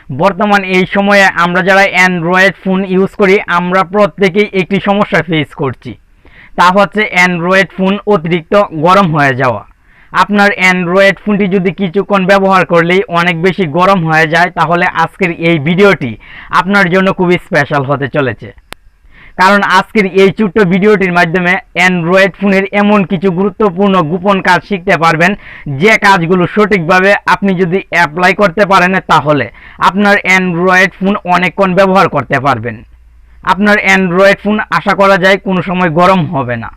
বর্তমান এই সময়ে আমরা যারা অ্যান্ড্রয়েড ফোন ইউজ করি আমরা প্রত্যেকেই একটি সমস্যা ফেস করছি, তা হচ্ছে অ্যান্ড্রয়েড ফোন অতিরিক্ত গরম হয়ে যাওয়া। আপনার অ্যান্ড্রয়েড ফোনটি যদি কিছুক্ষণ ব্যবহার করলেই অনেক বেশি গরম হয়ে যায়, তাহলে আজকের এই ভিডিওটি আপনার জন্য খুবই স্পেশাল হতে চলেছে। কারণ আজকের এই ছোট্ট ভিডিওটির মাধ্যমে অ্যান্ড্রয়েড ফোনের এমন কিছু গুরুত্বপূর্ণ গোপন কাজ শিখতে পারবেন, যে কাজগুলো সঠিকভাবে আপনি যদি অ্যাপ্লাই করতে পারেন তাহলে আপনার অ্যান্ড্রয়েড ফোন অনেকক্ষণ ব্যবহার করতে পারবেন। আপনার অ্যান্ড্রয়েড ফোন আশা করা যায় কোনো সময় গরম হবে না।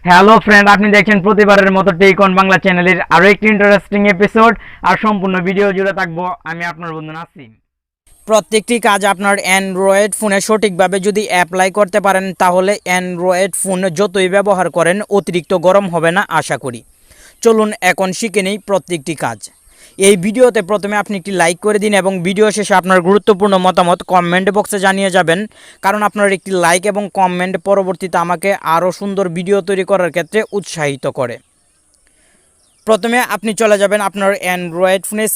হ্যালো ফ্রেন্ড, আপনি দেখছেন প্রতিবারের মতো টেক অন বাংলা চ্যানেলের আরও একটি ইন্টারেস্টিং এপিসোড। আর সম্পূর্ণ ভিডিও জুড়ে থাকবো আমি আপনার বন্ধু নাসিম। প্রত্যেকটি কাজ আপনার অ্যান্ড্রয়েড ফোনে সঠিকভাবে যদি অ্যাপ্লাই করতে পারেন তাহলে অ্যান্ড্রয়েড ফোন যতই ব্যবহার করেন অতিরিক্ত গরম হবে না আশা করি। চলুন এখন শিখে নেই প্রত্যেকটি কাজ। এই ভিডিওতে প্রথমে আপনি একটি লাইক করে দিন এবং ভিডিও শেষে আপনার গুরুত্বপূর্ণ মতামত কমেন্ট বক্সে জানিয়ে যাবেন, কারণ আপনার একটি লাইক এবং কমেন্ট পরবর্তীতে আমাকে আরও সুন্দর ভিডিও তৈরি করার ক্ষেত্রে উৎসাহিত করে। প্রথমে আপনি চলে যাবেন আপনার অ্যান্ড্রয়েড ফোনের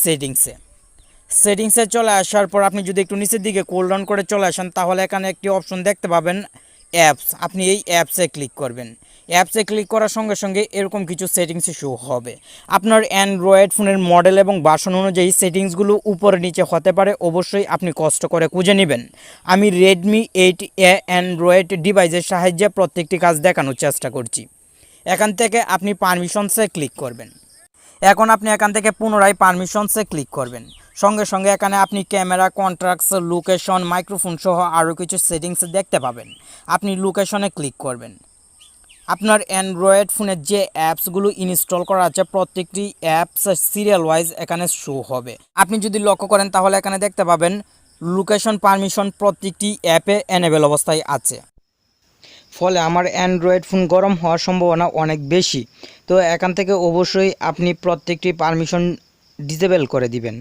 সেটিংসে চলে আসার পর আপনি যদি একটু নিচের দিকে কোল ডাউন করে চলে আসেন তাহলে এখানে একটি অপশন দেখতে পাবেন অ্যাপস। আপনি এই অ্যাপসে ক্লিক করবেন। অ্যাপসে ক্লিক করার সঙ্গে সঙ্গে এরকম কিছু সেটিংসে শো হবে। আপনার অ্যান্ড্রয়েড ফোনের মডেল এবং ভার্সন অনুযায়ী সেটিংসগুলো উপরে নিচে হতে পারে, অবশ্যই আপনি কষ্ট করে খুঁজে নেবেন। আমি রেডমি 8A অ্যান্ড্রয়েড ডিভাইসের সাহায্যে প্রত্যেকটি কাজ দেখানোর চেষ্টা করছি। এখান থেকে আপনি পারমিশনসে ক্লিক করবেন। এখন আপনি এখান থেকে পুনরায় পারমিশনসে ক্লিক করবেন। সঙ্গে সঙ্গে এখানে আপনি ক্যামেরা, কন্ট্রাক্টস, লোকেশন, মাইক্রোফোন সহ আরও কিছু সেটিংস দেখতে পাবেন। আপনি লোকেশনে ক্লিক করবেন। আপনার অ্যান্ড্রয়েড ফোনের যে অ্যাপসগুলো ইনস্টল করা আছে প্রত্যেকটি অ্যাপস সিরিয়াল ওয়াইজ এখানে শো হবে। আপনি যদি লক্ষ্য করেন তাহলে এখানে দেখতে পাবেন লোকেশন পারমিশন প্রত্যেকটি অ্যাপে এনেবেল অবস্থায় আছে। ফলে আমার অ্যান্ড্রয়েড ফোন গরম হওয়ার সম্ভাবনা অনেক বেশি। তো এখান থেকে অবশ্যই আপনি প্রত্যেকটি পারমিশন ডিসেবল করে দিবেন।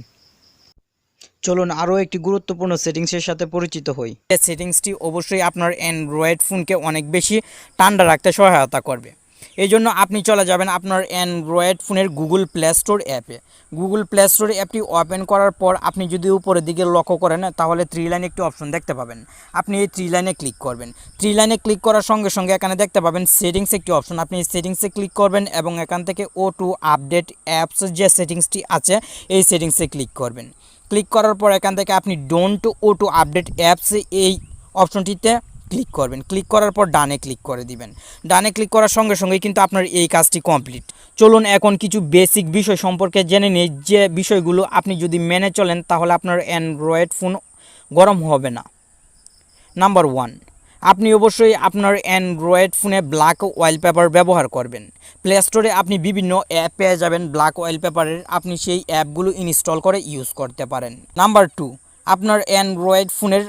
চলুন আরও একটি গুরুত্বপূর্ণ সেটিংসের সাথে পরিচিত হই। এই সেটিংসটি অবশ্যই আপনার অ্যান্ড্রয়েড ফোনকে অনেক বেশি ঠান্ডা রাখতে সহায়তা করবে। এই জন্য আপনি চলে যাবেন আপনার অ্যান্ড্রয়েড ফোনের গুগল প্লে স্টোর অ্যাপে। গুগল প্লে স্টোর অ্যাপটি ওপেন করার পর আপনি যদি উপরের দিকে লক্ষ্য করেন তাহলে 3 লাইন একটি অপশন দেখতে পাবেন। আপনি এই 3 লাইনে ক্লিক করবেন। 3 লাইনে ক্লিক করার সঙ্গে সঙ্গে এখানে দেখতে পাবেন সেটিংস একটি অপশন। আপনি এই সেটিংসে ক্লিক করবেন এবং এখান থেকে O2 আপডেট অ্যাপস যে সেটিংসটি আছে এই সেটিংসে ক্লিক করবেন। ক্লিক করার পর এখান থেকে আপনি ডোন্ট O2 আপডেট অ্যাপস এই অপশনটিতে ক্লিক করবেন। ক্লিক করার পর ডানে ক্লিক করে দিবেন। ডানে ক্লিক করার সঙ্গে সঙ্গেই কিন্তু আপনার এই কাজটি কমপ্লিট। চলুন এখন কিছু বেসিক বিষয় সম্পর্কে জেনে নিই, যে বিষয়গুলো আপনি যদি মেনে চলেন তাহলে আপনার অ্যান্ড্রয়েড ফোন গরম হবে না। নাম্বার 1, আপনি অবশ্যই আপনার অ্যান্ড্রয়েড ফোনে ব্ল্যাক ওয়ালপেপার ব্যবহার করবেন। প্লে স্টোরে আপনি বিভিন্ন অ্যাপ পেয়ে যাবেন ব্ল্যাক ওয়ালপেপারের, আপনি সেই অ্যাপগুলো ইনস্টল করে ইউজ করতে পারেন। নাম্বার 2, আপনার অ্যান্ড্রয়েড ফোনের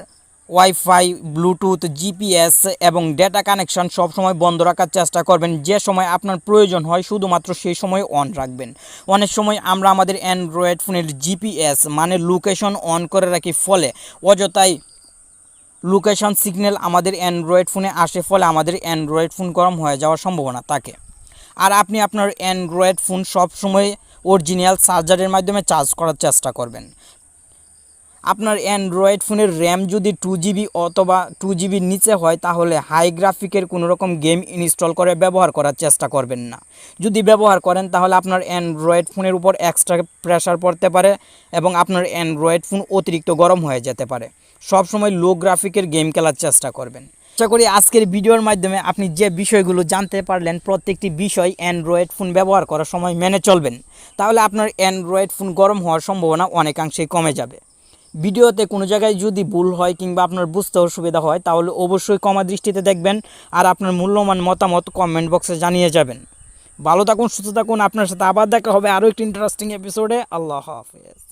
ওয়াইফাই, ব্লুটুথ, জিপিএস এবং ডেটা কানেকশন সবসময় বন্ধ রাখার চেষ্টা করবেন। যে সময় আপনার প্রয়োজন হয় শুধুমাত্র সেই সময় অন রাখবেন। অনেক সময় আমরা আমাদের অ্যান্ড্রয়েড ফোনের জিপিএস মানে লোকেশন অন করে রাখি, ফলে অযথাই লোকেশন সিগন্যাল আমাদের অ্যান্ড্রয়েড ফোনে আসে, ফলে আমাদের অ্যান্ড্রয়েড ফোন গরম হয়ে যাওয়ার সম্ভাবনা থাকে। আর আপনি আপনার অ্যান্ড্রয়েড ফোন সবসময় অরিজিনাল চার্জারের মাধ্যমে চার্জ করার চেষ্টা করবেন। আপনার অ্যান্ড্রয়েড ফোনের র্যাম যদি 2GB অথবা 2GBর নিচে হয় তাহলে হাই গ্রাফিকের কোনো রকম গেম ইনস্টল করে ব্যবহার করার চেষ্টা করবেন না। যদি ব্যবহার করেন তাহলে আপনার অ্যান্ড্রয়েড ফোনের উপর এক্সট্রা প্রেশার পড়তে পারে এবং আপনার অ্যান্ড্রয়েড ফোন অতিরিক্ত গরম হয়ে যেতে পারে। সবসময় লো গ্রাফিকের গেম খেলার চেষ্টা করবেন। আশা করি আজকের ভিডিওর মাধ্যমে আপনি যে বিষয়গুলো জানতে পারলেন প্রত্যেকটি বিষয় অ্যান্ড্রয়েড ফোন ব্যবহার করার সময় মেনে চলবেন, তাহলে আপনার অ্যান্ড্রয়েড ফোন গরম হওয়ার সম্ভাবনা অনেকাংশেই কমে যাবে। ভিডিওতে কোনো জায়গায় যদি ভুল হয় কিংবা আপনার বুঝতে অসুবিধা হয় তাহলে অবশ্যই ক্ষমা দৃষ্টিতে দেখবেন আর আপনার মূল্যবান মতামত কমেন্ট বক্সে জানিয়ে যাবেন। ভালো থাকুন, সুস্থ থাকুন। আপনার সাথে আবার দেখা হবে আরও একটি ইন্টারেস্টিং এপিসোডে। আল্লাহ হাফেজ।